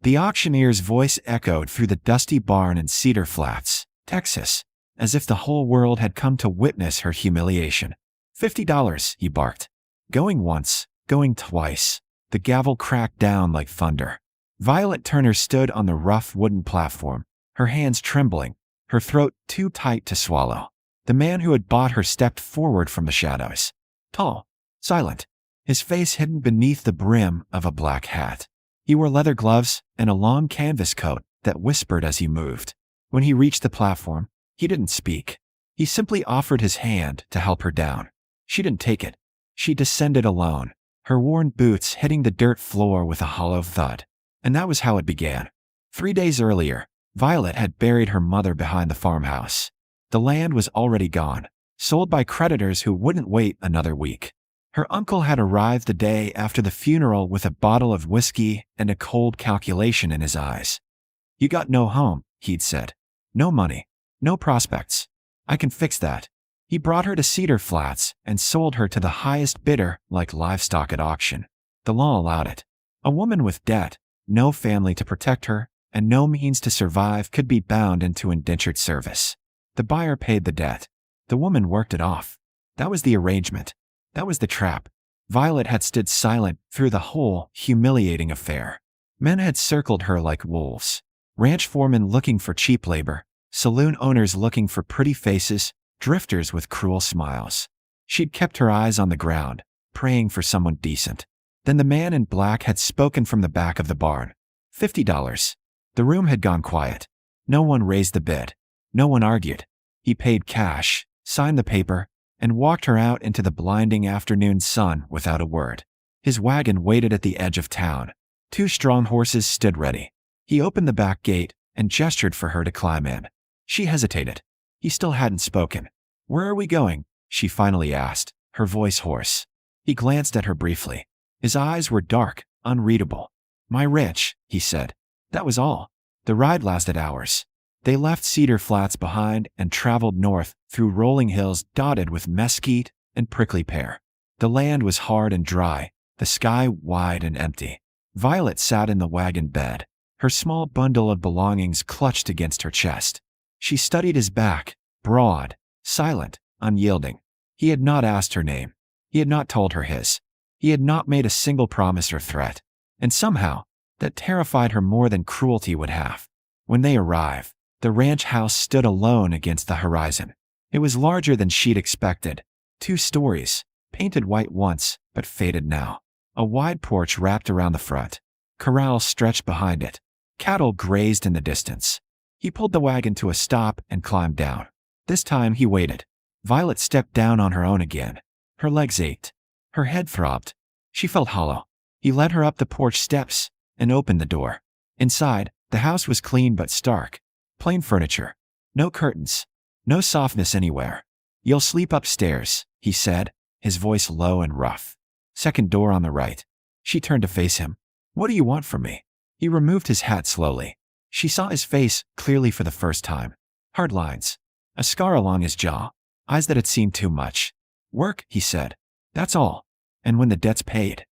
The auctioneer's voice echoed through the dusty barn in Cedar Flats, Texas, as if the whole world had come to witness her humiliation. $50, he barked. Going once, going twice. The gavel cracked down like thunder. Violet Turner stood on the rough wooden platform, her hands trembling, her throat too tight to swallow. The man who had bought her stepped forward from the shadows. Tall, silent, his face hidden beneath the brim of a black hat. He wore leather gloves and a long canvas coat that whispered as he moved. When he reached the platform, he didn't speak. He simply offered his hand to help her down. She didn't take it. She descended alone, her worn boots hitting the dirt floor with a hollow thud. And that was how it began. 3 days earlier, Violet had buried her mother behind the farmhouse. The land was already gone, sold by creditors who wouldn't wait another week. Her uncle had arrived the day after the funeral with a bottle of whiskey and a cold calculation in his eyes. "You got no home," he'd said. "No money. No prospects. I can fix that." He brought her to Cedar Flats and sold her to the highest bidder like livestock at auction. The law allowed it. A woman with debt, no family to protect her, and no means to survive could be bound into indentured service. The buyer paid the debt. The woman worked it off. That was the arrangement. That was the trap. Violet had stood silent through the whole humiliating affair. Men had circled her like wolves. Ranch foremen looking for cheap labor, saloon owners looking for pretty faces, drifters with cruel smiles. She'd kept her eyes on the ground, praying for someone decent. Then the man in black had spoken from the back of the barn. $50. The room had gone quiet. No one raised the bid. No one argued. He paid cash, signed the paper, and walked her out into the blinding afternoon sun without a word. His wagon waited at the edge of town. 2 strong horses stood ready. He opened the back gate and gestured for her to climb in. She hesitated. He still hadn't spoken. "Where are we going?" she finally asked, her voice hoarse. He glanced at her briefly. His eyes were dark, unreadable. "My ranch," he said. That was all. The ride lasted hours. They left Cedar Flats behind and traveled north through rolling hills dotted with mesquite and prickly pear. The land was hard and dry, the sky wide and empty. Violet sat in the wagon bed, her small bundle of belongings clutched against her chest. She studied his back, broad, silent, unyielding. He had not asked her name. He had not told her his. He had not made a single promise or threat. And somehow, that terrified her more than cruelty would have. When they arrived, the ranch house stood alone against the horizon. It was larger than she'd expected. 2 stories, painted white once, but faded now. A wide porch wrapped around the front. Corrals stretched behind it. Cattle grazed in the distance. He pulled the wagon to a stop and climbed down. This time he waited. Violet stepped down on her own again. Her legs ached. Her head throbbed. She felt hollow. He led her up the porch steps and opened the door. Inside, the house was clean but stark. Plain furniture. No curtains. No softness anywhere. "You'll sleep upstairs," he said, his voice low and rough. "Second door on the right." She turned to face him. "What do you want from me?" He removed his hat slowly. She saw his face clearly for the first time. Hard lines. A scar along his jaw. Eyes that had seen too much. "Work," he said. "That's all. And when the debt's paid."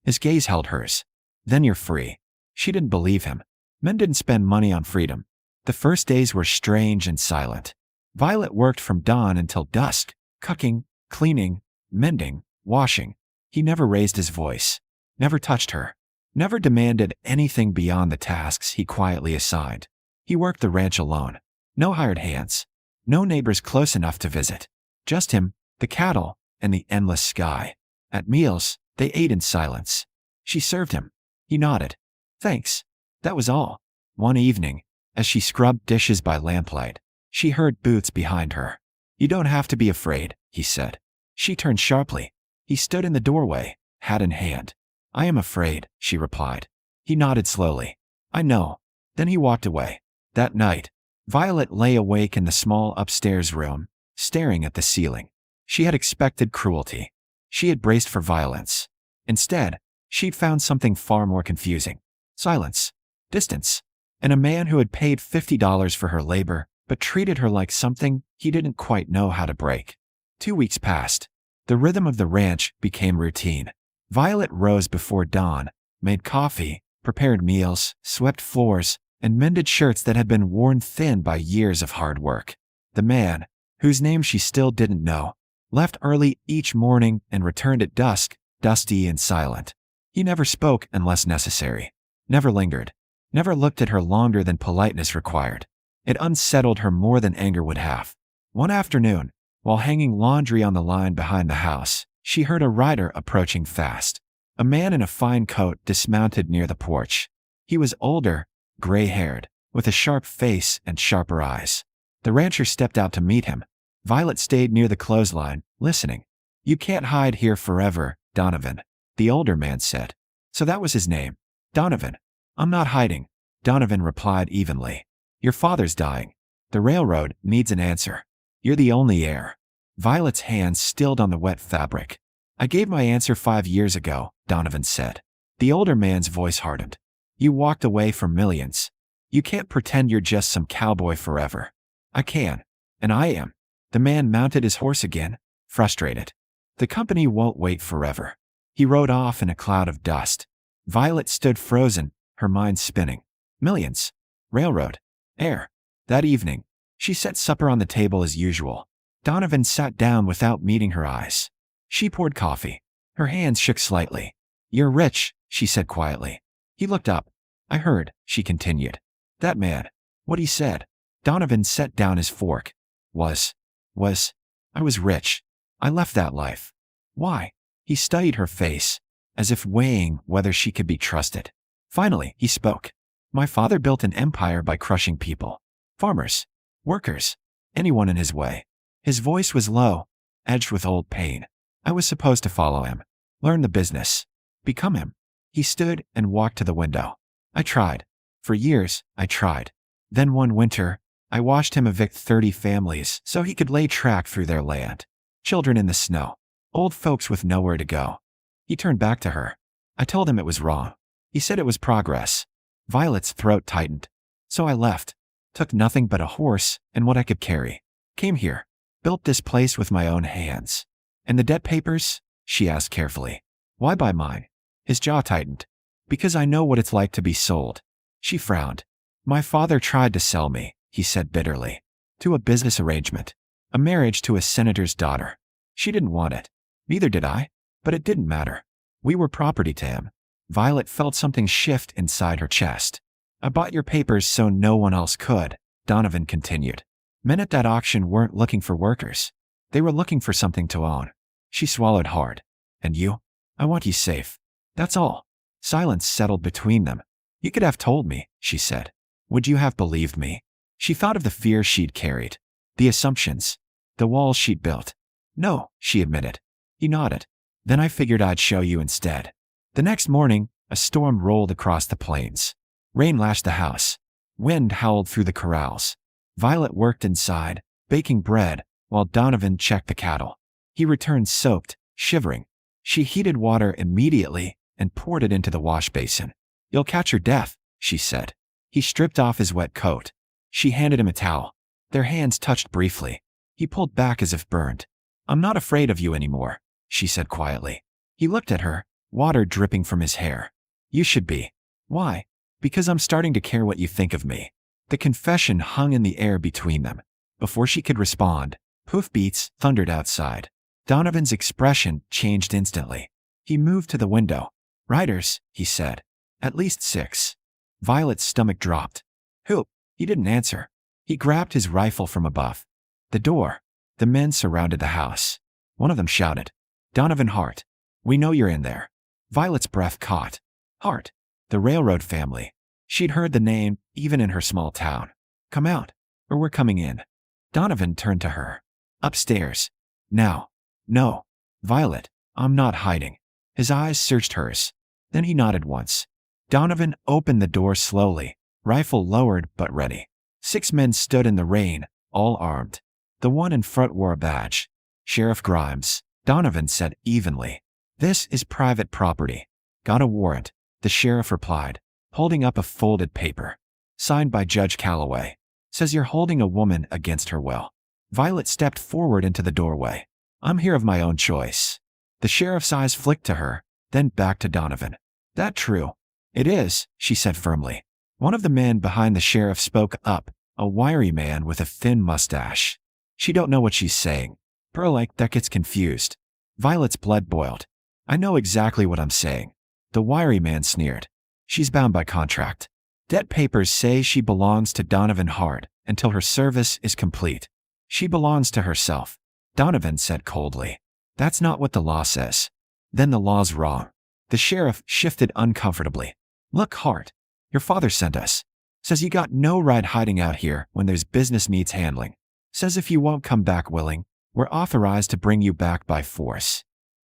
His gaze held hers. "Then you're free." She didn't believe him. Men didn't spend money on freedom. The first days were strange and silent. Violet worked from dawn until dusk, cooking, cleaning, mending, washing. He never raised his voice. Never touched her. Never demanded anything beyond the tasks he quietly assigned. He worked the ranch alone. No hired hands. No neighbors close enough to visit. Just him, the cattle, and the endless sky. At meals, they ate in silence. She served him. He nodded. "Thanks." That was all. One evening, as she scrubbed dishes by lamplight, she heard boots behind her. "You don't have to be afraid," he said. She turned sharply. He stood in the doorway, hat in hand. "I am afraid," she replied. He nodded slowly. "I know." Then he walked away. That night, Violet lay awake in the small upstairs room, staring at the ceiling. She had expected cruelty. She had braced for violence. Instead, she'd found something far more confusing. Silence. Distance. And a man who had paid $50 for her labor, but treated her like something he didn't quite know how to break. 2 weeks passed. The rhythm of the ranch became routine. Violet rose before dawn, made coffee, prepared meals, swept floors, and mended shirts that had been worn thin by years of hard work. The man, whose name she still didn't know, left early each morning and returned at dusk, dusty and silent. He never spoke unless necessary, never lingered, never looked at her longer than politeness required. It unsettled her more than anger would have. One afternoon, while hanging laundry on the line behind the house, she heard a rider approaching fast. A man in a fine coat dismounted near the porch. He was older, gray-haired, with a sharp face and sharper eyes. The rancher stepped out to meet him. Violet stayed near the clothesline, listening. "You can't hide here forever, Donovan," the older man said. So that was his name. Donovan. "I'm not hiding," Donovan replied evenly. "Your father's dying. The railroad needs an answer. You're the only heir." Violet's hands stilled on the wet fabric. "I gave my answer 5 years ago," Donovan said. The older man's voice hardened. "You walked away from millions. You can't pretend you're just some cowboy forever." "I can. And I am." The man mounted his horse again, frustrated. "The company won't wait forever." He rode off in a cloud of dust. Violet stood frozen, her mind spinning. Millions. Railroad. Heir. That evening, she set supper on the table as usual. Donovan sat down without meeting her eyes. She poured coffee. Her hands shook slightly. "You're rich," she said quietly. He looked up. "I heard," she continued. "That man. What he said." Donovan set down his fork. I was rich. I left that life." "Why?" He studied her face, as if weighing whether she could be trusted. Finally, he spoke. "My father built an empire by crushing people. Farmers, workers, anyone in his way." His voice was low, edged with old pain. "I was supposed to follow him, learn the business, become him." He stood and walked to the window. "I tried. For years, I tried. Then one winter, I watched him evict 30 families so he could lay track through their land. Children in the snow. Old folks with nowhere to go." He turned back to her. "I told him it was wrong. He said it was progress." Violet's throat tightened. "So I left. Took nothing but a horse and what I could carry. Came here. Built this place with my own hands." "And the debt papers?" she asked carefully. "Why buy mine?" His jaw tightened. "Because I know what it's like to be sold." She frowned. "My father tried to sell me," he said bitterly, "to a business arrangement. A marriage to a senator's daughter. She didn't want it. Neither did I. But it didn't matter. We were property to him." Violet felt something shift inside her chest. "I bought your papers so no one else could," Donovan continued. "Men at that auction weren't looking for workers. They were looking for something to own." She swallowed hard. "And you? I want you safe. That's all." Silence settled between them. "You could have told me," she said. "Would you have believed me?" She thought of the fear she'd carried, the assumptions, the walls she'd built. "No," she admitted. He nodded. "Then I figured I'd show you instead." The next morning, a storm rolled across the plains. Rain lashed the house. Wind howled through the corrals. Violet worked inside, baking bread, while Donovan checked the cattle. He returned soaked, shivering. She heated water immediately and poured it into the wash basin. "You'll catch your death," she said. He stripped off his wet coat. She handed him a towel. Their hands touched briefly. He pulled back as if burned. "I'm not afraid of you anymore," she said quietly. He looked at her, water dripping from his hair. "You should be." "Why?" "Because I'm starting to care what you think of me." The confession hung in the air between them. Before she could respond, hoofbeats thundered outside. Donovan's expression changed instantly. He moved to the window. "Riders," he said. "At least 6. Violet's stomach dropped. "Who?" He didn't answer. He grabbed his rifle from above. The door. The men surrounded the house. One of them shouted, "Donovan Hart. We know you're in there." Violet's breath caught. Hart. The railroad family. She'd heard the name even in her small town. "Come out, or we're coming in." Donovan turned to her. "Upstairs. Now." "No. Violet, I'm not hiding." His eyes searched hers. Then he nodded once. Donovan opened the door slowly, rifle lowered but ready. 6 men stood in the rain, all armed. The one in front wore a badge. "Sheriff Grimes," Donovan said evenly. "This is private property." "Got a warrant," the sheriff replied, holding up a folded paper. "Signed by Judge Calloway. Says you're holding a woman against her will." Violet stepped forward into the doorway. "I'm here of my own choice." The sheriff's eyes flicked to her, then back to Donovan. "That true?" It is, she said firmly. One of the men behind the sheriff spoke up, a wiry man with a thin mustache. She don't know what she's saying. Pearl like that gets confused. Violet's blood boiled. I know exactly what I'm saying. The wiry man sneered. She's bound by contract. Debt papers say she belongs to Donovan Hart until her service is complete. She belongs to herself. Donovan said coldly. That's not what the law says. Then the law's wrong. The sheriff shifted uncomfortably. Look, Hart. Your father sent us. Says you got no right hiding out here when there's business needs handling. Says if you won't come back willing, we're authorized to bring you back by force.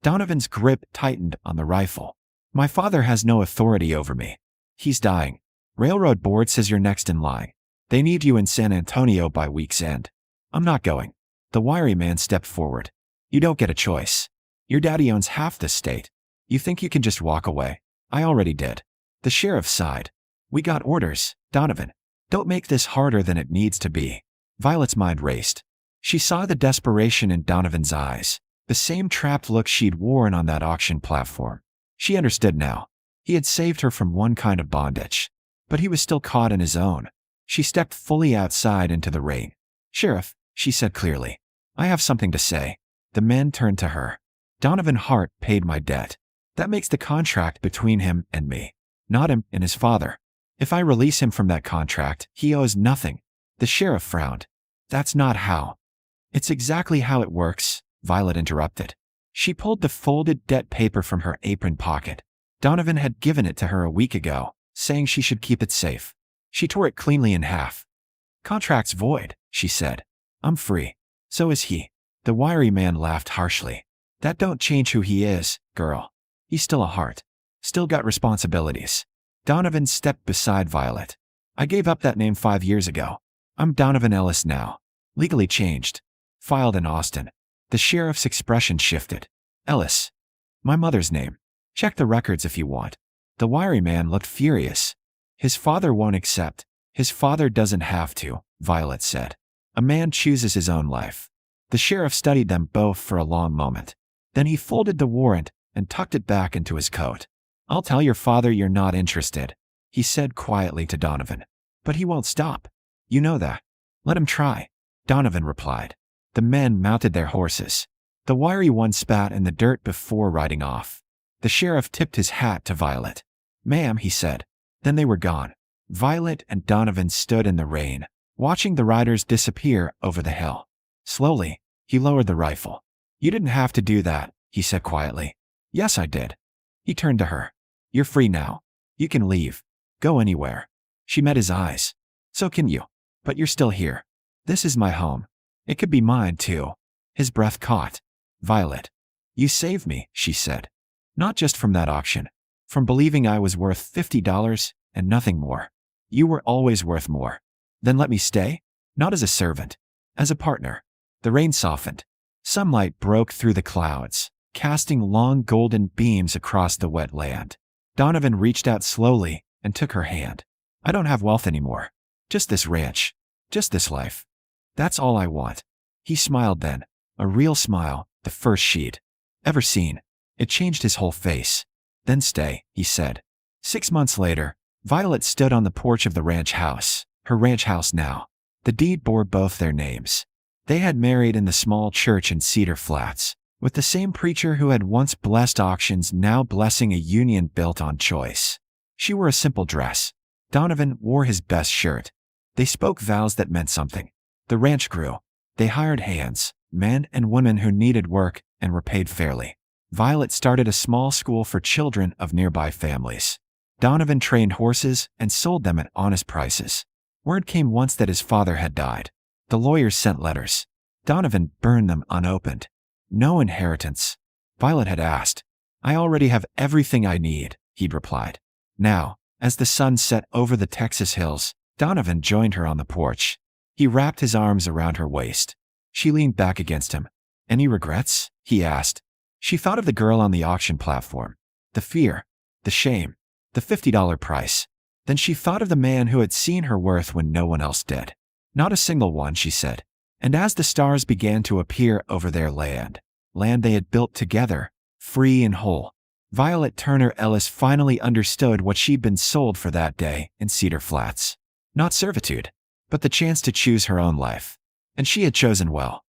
Donovan's grip tightened on the rifle. My father has no authority over me. He's dying. Railroad board says you're next in line. They need you in San Antonio by week's end. I'm not going. The wiry man stepped forward. You don't get a choice. Your daddy owns half the state. You think you can just walk away? I already did. The sheriff sighed. We got orders, Donovan. Don't make this harder than it needs to be. Violet's mind raced. She saw the desperation in Donovan's eyes, the same trapped look she'd worn on that auction platform. She understood now. He had saved her from one kind of bondage, but he was still caught in his own. She stepped fully outside into the rain. Sheriff, she said clearly, I have something to say. The men turned to her. Donovan Hart paid my debt. That makes the contract between him and me, not him and his father. If I release him from that contract, he owes nothing. The sheriff frowned. That's not how. It's exactly how it works, Violet interrupted. She pulled the folded debt paper from her apron pocket. Donovan had given it to her a week ago, saying she should keep it safe. She tore it cleanly in half. Contract's void, she said. I'm free. So is he. The wiry man laughed harshly. That don't change who he is, girl. He's still a Hart. Still got responsibilities. Donovan stepped beside Violet. I gave up that name 5 years ago. I'm Donovan Ellis now. Legally changed. Filed in Austin. The sheriff's expression shifted. Ellis. My mother's name. Check the records if you want. The wiry man looked furious. His father won't accept. His father doesn't have to, Violet said. A man chooses his own life. The sheriff studied them both for a long moment. Then he folded the warrant and tucked it back into his coat. I'll tell your father you're not interested, he said quietly to Donovan. But he won't stop. You know that. Let him try, Donovan replied. The men mounted their horses. The wiry one spat in the dirt before riding off. The sheriff tipped his hat to Violet. Ma'am, he said. Then they were gone. Violet and Donovan stood in the rain, watching the riders disappear over the hill. Slowly, he lowered the rifle. You didn't have to do that, he said quietly. Yes, I did. He turned to her. You're free now. You can leave. Go anywhere. She met his eyes. So can you. But you're still here. This is my home. It could be mine, too. His breath caught. Violet. You saved me, she said. Not just from that auction. From believing I was worth $50 and nothing more. You were always worth more. Then let me stay? Not as a servant. As a partner. The rain softened. Sunlight broke through the clouds, casting long golden beams across the wet land. Donovan reached out slowly and took her hand. I don't have wealth anymore. Just this ranch. Just this life. That's all I want. He smiled then. A real smile, the first she'd ever seen. It changed his whole face. Then stay, he said. 6 months later, Violet stood on the porch of the ranch house, her ranch house now. The deed bore both their names. They had married in the small church in Cedar Flats, with the same preacher who had once blessed auctions now blessing a union built on choice. She wore a simple dress. Donovan wore his best shirt. They spoke vows that meant something. The ranch grew. They hired hands, men and women who needed work and were paid fairly. Violet started a small school for children of nearby families. Donovan trained horses and sold them at honest prices. Word came once that his father had died. The lawyers sent letters. Donovan burned them unopened. No inheritance. Violet had asked. I already have everything I need, he'd replied. Now, as the sun set over the Texas hills, Donovan joined her on the porch. He wrapped his arms around her waist. She leaned back against him. Any regrets? He asked. She thought of the girl on the auction platform. The fear. The shame. The $50 price. Then she thought of the man who had seen her worth when no one else did. Not a single one, she said. And as the stars began to appear over their land they had built together, free and whole, Violet Turner Ellis finally understood what she'd been sold for that day in Cedar Flats. Not servitude, but the chance to choose her own life. And she had chosen well.